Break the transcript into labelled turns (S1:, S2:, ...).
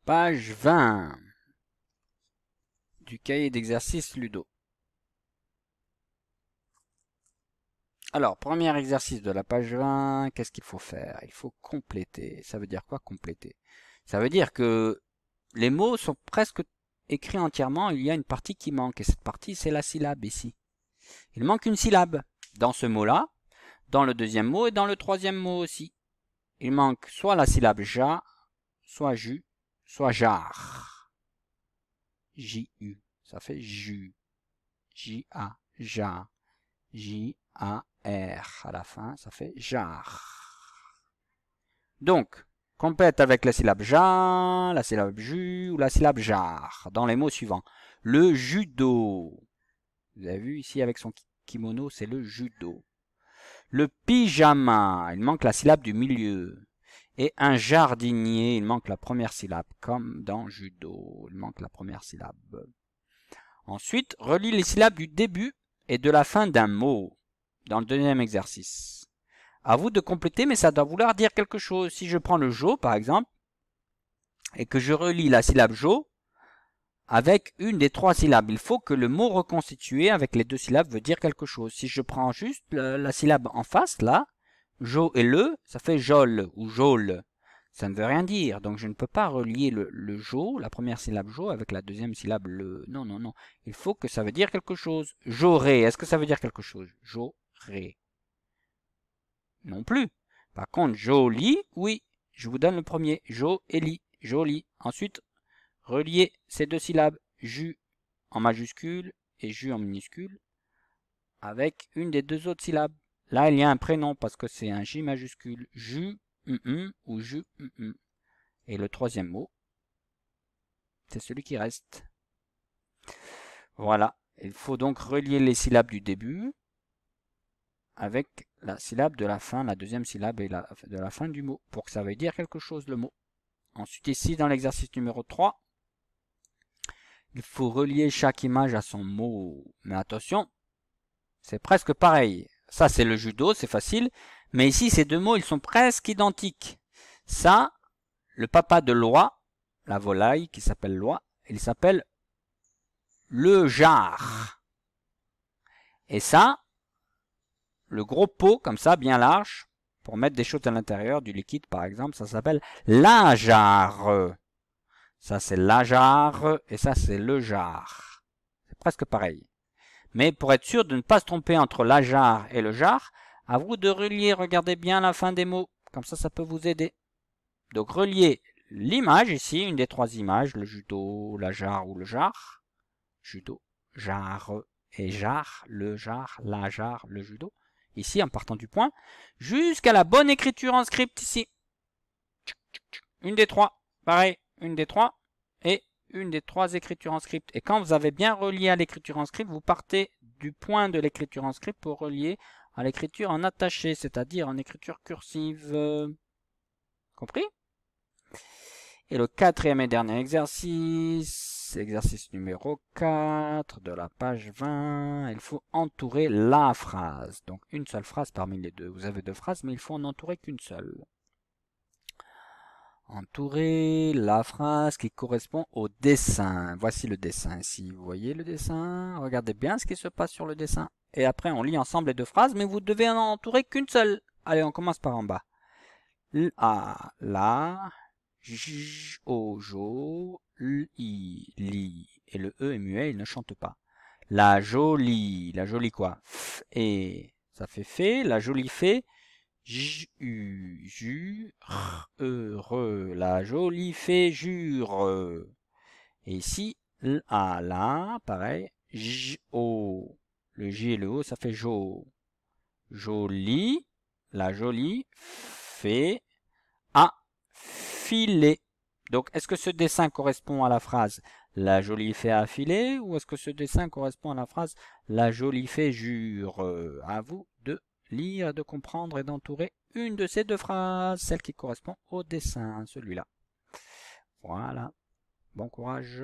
S1: Page 20 du cahier d'exercice Ludo. Alors, premier exercice de la page 20, qu'est-ce qu'il faut faire? Il faut compléter. Ça veut dire quoi compléter? Ça veut dire que les mots sont presque écrits entièrement, il y a une partie qui manque, et cette partie c'est la syllabe ici. Il manque une syllabe dans ce mot-là, dans le deuxième mot et dans le troisième mot aussi. Il manque soit la syllabe ja, soit ju, soit jar. J-U, ça fait ju. J-A, ja. J-A-R à la fin, ça fait jar. Donc, complète avec la syllabe ja, la syllabe ju ou la syllabe jar dans les mots suivants. Le judo. Vous avez vu ici avec son kimono, c'est le judo. Le pyjama, il manque la syllabe du milieu. Et un jardinier, il manque la première syllabe, comme dans judo, il manque la première syllabe. Ensuite, relie les syllabes du début et de la fin d'un mot dans le deuxième exercice. À vous de compléter, mais ça doit vouloir dire quelque chose. Si je prends le jo, par exemple, et que je relie la syllabe jo avec une des trois syllabes, il faut que le mot reconstitué avec les deux syllabes veut dire quelque chose. Si je prends juste la syllabe en face, là, jo et le, ça fait jol ou jol. Ça ne veut rien dire, donc je ne peux pas relier le jo, la première syllabe jo, avec la deuxième syllabe le. Non, non, non. Il faut que ça veut dire quelque chose. J'aurais, est-ce que ça veut dire quelque chose? J'aurais. Non plus. Par contre, joli, oui. Je vous donne le premier. Jo et li. Joli. Ensuite, relier ces deux syllabes. Ju en majuscule et ju en minuscule avec une des deux autres syllabes. Là, il y a un prénom parce que c'est un J majuscule. Ju, ou ju, Et le troisième mot, c'est celui qui reste. Voilà. Il faut donc relier les syllabes du début avec la syllabe de la fin, la deuxième syllabe et de la fin du mot, pour que ça veuille dire quelque chose, le mot. Ensuite, ici, dans l'exercice numéro 3, il faut relier chaque image à son mot. Mais attention, c'est presque pareil. Ça, c'est le judo, c'est facile. Mais ici, ces deux mots, ils sont presque identiques. Ça, le papa de l'oie, la volaille qui s'appelle l'oie, il s'appelle le jar. Et ça, le gros pot, comme ça, bien large, pour mettre des choses à l'intérieur, du liquide par exemple, ça s'appelle la jarre. Ça c'est la jarre et ça c'est le jar. C'est presque pareil. Mais pour être sûr de ne pas se tromper entre la jarre et le jar, à vous de relier, regardez bien la fin des mots. Comme ça peut vous aider. Donc relier l'image ici, une des trois images, le judo, la jarre ou le jar. Judo, jarre et jar, le jar, la jarre, le judo. Ici, en partant du point, jusqu'à la bonne écriture en script ici. Une des trois, pareil, une des trois, et une des trois écritures en script. Et quand vous avez bien relié à l'écriture en script, vous partez du point de l'écriture en script pour relier à l'écriture en attaché, c'est-à-dire en écriture cursive. Compris? Et le quatrième et dernier exercice, exercice numéro 4 de la page 20, il faut entourer la phrase. Donc une seule phrase parmi les deux. Vous avez deux phrases, mais il faut en entourer qu'une seule. Entourer la phrase qui correspond au dessin. Voici le dessin ici. Vous voyez le dessin? Regardez bien ce qui se passe sur le dessin. Et après, on lit ensemble les deux phrases, mais vous devez en entourer qu'une seule. Allez, on commence par en bas. La, la, j, o, jo, li, li. Et le E est muet, il ne chante pas. La jolie quoi? F, et, ça fait fait. La jolie fée, j, u, ju, r, e, re. La jolie fée jure. Et ici, la, pareil. J, o. Le J et le O, ça fait jo. Jolie, la jolie fée a filé. Donc, est-ce que ce dessin correspond à la phrase la jolie fée a filé ou est-ce que ce dessin correspond à la phrase la jolie fée jure? À vous de lire, de comprendre et d'entourer une de ces deux phrases, celle qui correspond au dessin, celui-là. Voilà. Bon courage.